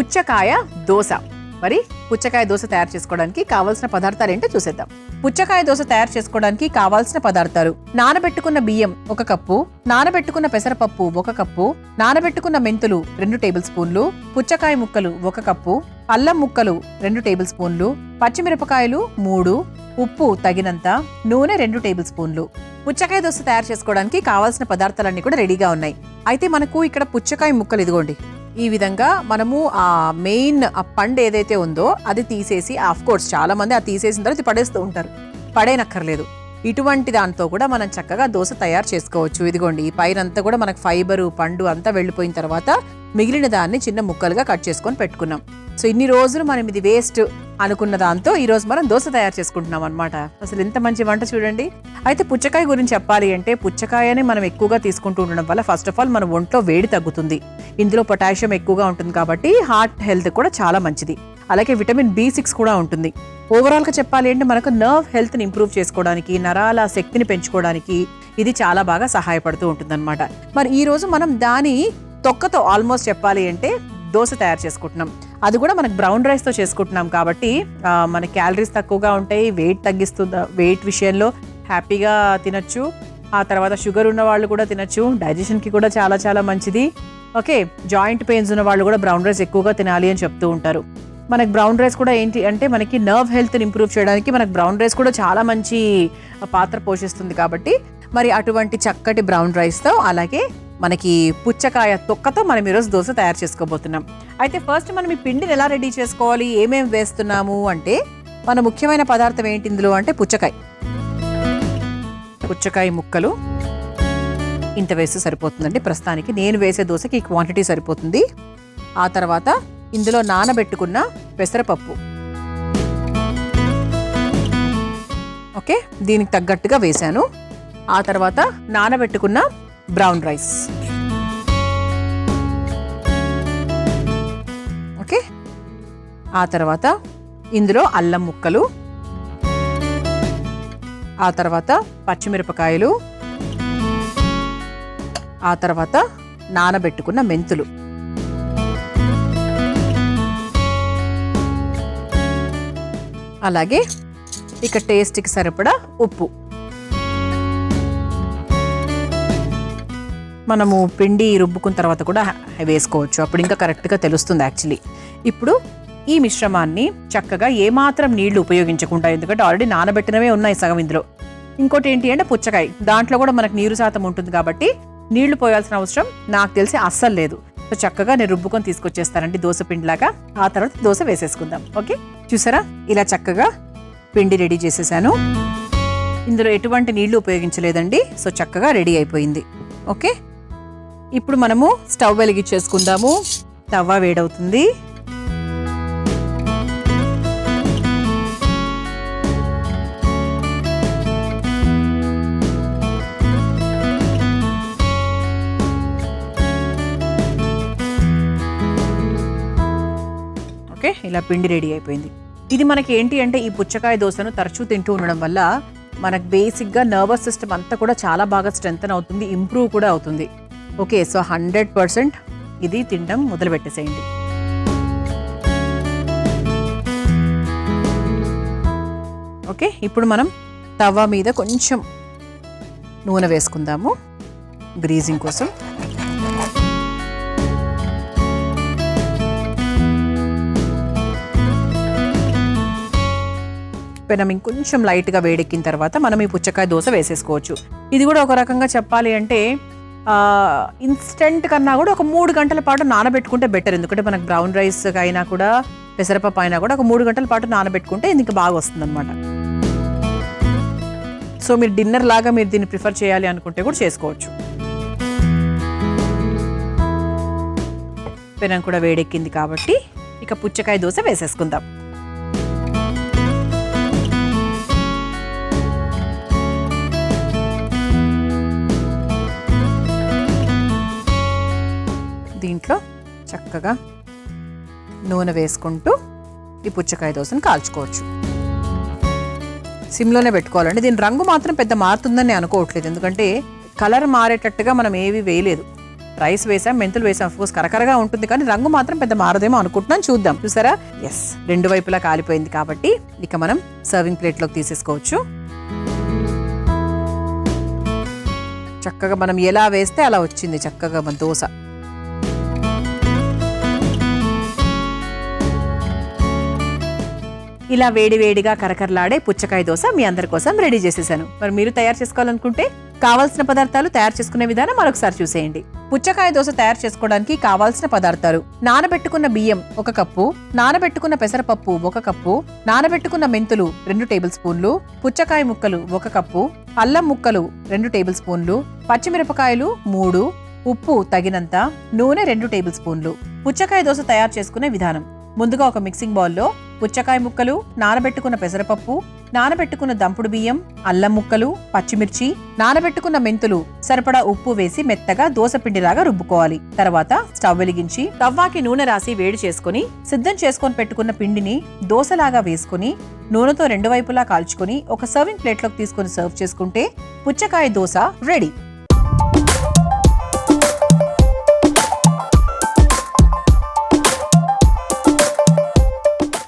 పుచ్చకాయ దోశ. మరి పుచ్చకాయ దోశ తయారు చేసుకోవడానికి కావాల్సిన పదార్థాలు ఏంటో చూసేద్దాం. పుచ్చకాయ దోశ తయారు చేసుకోవడానికి కావాల్సిన పదార్థాలు: నానబెట్టుకున్న బియ్యం 1 కప్పు, నానబెట్టుకున్న పెసరపప్పు 1 కప్పు, నానబెట్టుకున్న మెంతులు 2 టేబుల్ స్పూన్లు, పుచ్చకాయ ముక్కలు 1 కప్పు, అల్లం ముక్కలు 2 టేబుల్ స్పూన్లు, పచ్చిమిరపకాయలు 3, ఉప్పు తగినంత, నూనె 2 టేబుల్ స్పూన్లు. పుచ్చకాయ దోశ తయారు చేసుకోవడానికి కావాల్సిన పదార్థాలన్నీ కూడా రెడీగా ఉన్నాయి. అయితే మనకు ఇక్కడ పుచ్చకాయ ముక్కలు ఇదిగోండి ఈ విధంగా మనము ఆ మెయిన్ ఆ పండు ఏదైతే ఉందో అది తీసేసి, ఆఫ్ కోర్స్ చాలా మంది అది తీసేసిన తర్వాత పడేస్తూ ఉంటారు, పడేనక్కర్లేదు. ఇటువంటి దాంతో కూడా మనం చక్కగా దోశ తయారు చేసుకోవచ్చు. ఇదిగోండి ఈ పైన అంతా కూడా మనకు ఫైబరు పండు అంతా వెళ్ళిపోయిన తర్వాత మిగిలిన దాన్ని చిన్న ముక్కలుగా కట్ చేసుకొని పెట్టుకున్నాం. సో ఇన్ని రోజులు మనం ఇది వేస్ట్ అనుకున్న దాంతో ఈ రోజు మనం దోశ తయారు చేసుకుంటున్నాం అనమాట. అసలు ఎంత మంచి వంట చూడండి. అయితే పుచ్చకాయ గురించి చెప్పాలి అంటే పుచ్చకాయని మనం ఎక్కువగా తీసుకుంటూ ఉండడం వల్ల ఫస్ట్ ఆఫ్ ఆల్ మన ఒంట్లో వేడి తగ్గుతుంది. ఇందులో పొటాషియం ఎక్కువగా ఉంటుంది కాబట్టి హార్ట్ హెల్త్ కూడా చాలా మంచిది. అలాగే విటమిన్ B6 కూడా ఉంటుంది. ఓవరాల్గా చెప్పాలి అంటే మనకు నర్వ్ హెల్త్ని ఇంప్రూవ్ చేసుకోవడానికి, నరాల శక్తిని పెంచుకోవడానికి ఇది చాలా బాగా సహాయపడుతూ ఉంటుందన్నమాట. మరి ఈ రోజు మనం దాని తొక్కతో ఆల్మోస్ట్ చెప్పాలి అంటే దోశ తయారు చేసుకుంటున్నాం. అది కూడా మనకు బ్రౌన్ రైస్తో చేసుకుంటున్నాం కాబట్టి మన క్యాలరీస్ తక్కువగా ఉంటాయి, వెయిట్ తగ్గిస్తుంది, వెయిట్ విషయంలో హ్యాపీగా తినచ్చు. ఆ తర్వాత షుగర్ ఉన్న వాళ్ళు కూడా తినచ్చు, డైజెషన్కి కూడా చాలా చాలా మంచిది. ఓకే, జాయింట్ పెయిన్స్ ఉన్న వాళ్ళు కూడా బ్రౌన్ రైస్ ఎక్కువగా తినాలి అని చెప్తూ ఉంటారు. మనకి బ్రౌన్ రైస్ కూడా ఏంటి అంటే మనకి నర్వ్ హెల్త్ని ఇంప్రూవ్ చేయడానికి మనకి బ్రౌన్ రైస్ కూడా చాలా మంచి పాత్ర పోషిస్తుంది. కాబట్టి మరి అటువంటి చక్కటి బ్రౌన్ రైస్తో అలాగే మనకి పుచ్చకాయ తొక్కతో మనం ఈరోజు దోశ తయారు చేసుకోబోతున్నాం. అయితే ఫస్ట్ మనం ఈ పిండిని ఎలా రెడీ చేసుకోవాలి, ఏమేమి వేస్తున్నాము అంటే మన ముఖ్యమైన పదార్థం ఏంటి ఇందులో అంటే పుచ్చకాయ ముక్కలు ఇంత వేస్తే సరిపోతుందండి. ప్రస్తుతానికి నేను వేసే దోశకి ఈ క్వాంటిటీ సరిపోతుంది. ఆ తర్వాత ఇందులో నానబెట్టుకున్న పెసరపప్పు, ఓకే, దీనికి తగ్గట్టుగా వేశాను. ఆ తర్వాత నానబెట్టుకున్న బ్రౌన్ రైస్, ఓకే, ఆ తర్వాత ఇందులో అల్లం ముక్కలు, ఆ తర్వాత పచ్చిమిరపకాయలు, ఆ తర్వాత నానబెట్టుకున్న మెంతులు, అలాగే ఇక టేస్ట్కి సరిపడా ఉప్పు. మనము పిండి రుబ్బుకున్న తర్వాత కూడా వేసుకోవచ్చు, అప్పుడు ఇంకా కరెక్ట్గా తెలుస్తుంది యాక్చువల్లీ. ఇప్పుడు ఈ మిశ్రమాన్ని చక్కగా ఏమాత్రం నీళ్లు ఉపయోగించకుండా, ఎందుకంటే ఆల్రెడీ నానబెట్టినవే ఉన్నాయి సగం ఇందులో. ఇంకోటి ఏంటి అంటే పుచ్చకాయ, దాంట్లో కూడా మనకు నీరు శాతం ఉంటుంది కాబట్టి నీళ్లు పోయాల్సిన అవసరం నాకు తెలిసి అస్సలు లేదు. సో చక్కగా నేను రుబ్బుకొని తీసుకొచ్చేస్తానండి దోశ పిండిలాగా. ఆ తర్వాత దోశ వేసేసుకుందాం. ఓకే, చూసారా ఇలా చక్కగా పిండి రెడీ చేసేసాను. ఇందులో ఎటువంటి నీళ్లు ఉపయోగించలేదండి. సో చక్కగా రెడీ అయిపోయింది. ఓకే, ఇప్పుడు మనము స్టవ్ వెలిగించేసుకుందాము. తవ్వ వేడవుతుంది. ఓకే, ఇలా పిండి రెడీ అయిపోయింది. ఇది మనకి ఏంటి అంటే ఈ పుచ్చకాయ దోశను తరచూ తింటూ ఉండడం వల్ల మనకు బేసిక్గా నర్వస్ సిస్టమ్ అంతా కూడా చాలా బాగా స్ట్రెంథన్ అవుతుంది, ఇంప్రూవ్ కూడా అవుతుంది. ఓకే, సో 100% ఇది తినడం మొదలు పెట్టేసేయండి. ఓకే, ఇప్పుడు మనం తవా మీద కొంచెం నూనె వేసుకుందాము గ్రీజింగ్ కోసం. పెనం ఇంకొంచెం లైట్గా వేడెక్కిన తర్వాత మనం ఈ పుచ్చకాయ దోశ వేసేసుకోవచ్చు. ఇది కూడా ఒక రకంగా చెప్పాలి అంటే ఇన్స్టెంట్ కన్నా కూడా ఒక 3 గంటల పాటు నానబెట్టుకుంటే బెటర్. ఎందుకంటే మనకు బ్రౌన్ రైస్ అయినా కూడా పెసరపప్పు అయినా కూడా ఒక 3 గంటల పాటు నానబెట్టుకుంటే ఇది ఇంకా బాగా వస్తుంది అనమాట. సో మీరు డిన్నర్ లాగా మీరు దీన్ని ప్రిఫర్ చేయాలి అనుకుంటే కూడా చేసుకోవచ్చు. పెనం కూడా వేడెక్కింది కాబట్టి ఇక పుచ్చకాయ దోశ వేసేసుకుందాం. దీంట్లో చక్కగా నూనె వేసుకుంటూ ఈ పుచ్చకాయ దోశను కాల్చుకోవచ్చు. సిమ్లోనే పెట్టుకోవాలండి. దీని రంగు మాత్రం పెద్ద మారుతుందని నేను అనుకోవట్లేదు, ఎందుకంటే కలర్ మారేటట్టుగా మనం ఏవి వేయలేదు. రైస్ వేసాం, మెంతులు వేసాం. కోర్స్ కరకరగా ఉంటుంది కానీ రంగు మాత్రం పెద్ద మారదేమో అనుకుంటున్నాను. చూద్దాం. చూసారా? ఎస్, రెండు వైపులా కాలిపోయింది కాబట్టి ఇక మనం సర్వింగ్ ప్లేట్ లోకి తీసేసుకోవచ్చు. చక్కగా మనం ఎలా వేస్తే అలా వచ్చింది చక్కగా మన దోశ. ఇలా వేడివేడిగా కరకరలాడే పుచ్చకాయ దోశ మీ అందరి కోసం రెడీ చేసేసాను. మరి మీరు తయారు చేసుకోవాలనుకుంటే కావాల్సిన పదార్థాలు తయారు చేసుకునే విధానం మరొకసారి చూసేయండి. పుచ్చకాయ దోశ తయారు చేసుకోవడానికి కావాల్సిన పదార్థాలు: నానబెట్టుకున్న బియ్యం 1 కప్పు, నానబెట్టుకున్న పెసరపప్పు 1 కప్పు, నానబెట్టుకున్న మెంతులు 2 టేబుల్ స్పూన్లు, పుచ్చకాయ ముక్కలు 1 కప్పు, అల్లం ముక్కలు 2 టేబుల్ స్పూన్లు, పచ్చిమిరపకాయలు 3, ఉప్పు తగినంత, నూనె 2 టేబుల్ స్పూన్లు. పుచ్చకాయ దోశ తయారు చేసుకునే విధానం: ముందుగా ఒక మిక్సింగ్ బౌల్లో పుచ్చకాయ ముక్కలు, నానబెట్టుకున్న పెసరపప్పు, నానబెట్టుకున్న దంపుడు బియ్యం, అల్లం ముక్కలు, పచ్చిమిర్చి, నానబెట్టుకున్న మెంతులు, సరిపడా ఉప్పు వేసి మెత్తగా దోశ పిండిలాగా రుబ్బుకోవాలి. తర్వాత స్టవ్ వెలిగించి తవ్వాకి నూనె రాసి వేడి చేసుకుని సిద్ధం చేసుకొని పెట్టుకున్న పిండిని దోశలాగా వేసుకుని నూనెతో 2 వైపులా కాల్చుకొని ఒక సర్వింగ్ ప్లేట్లోకి తీసుకుని సర్వ్ చేసుకుంటే పుచ్చకాయ దోశ రెడీ.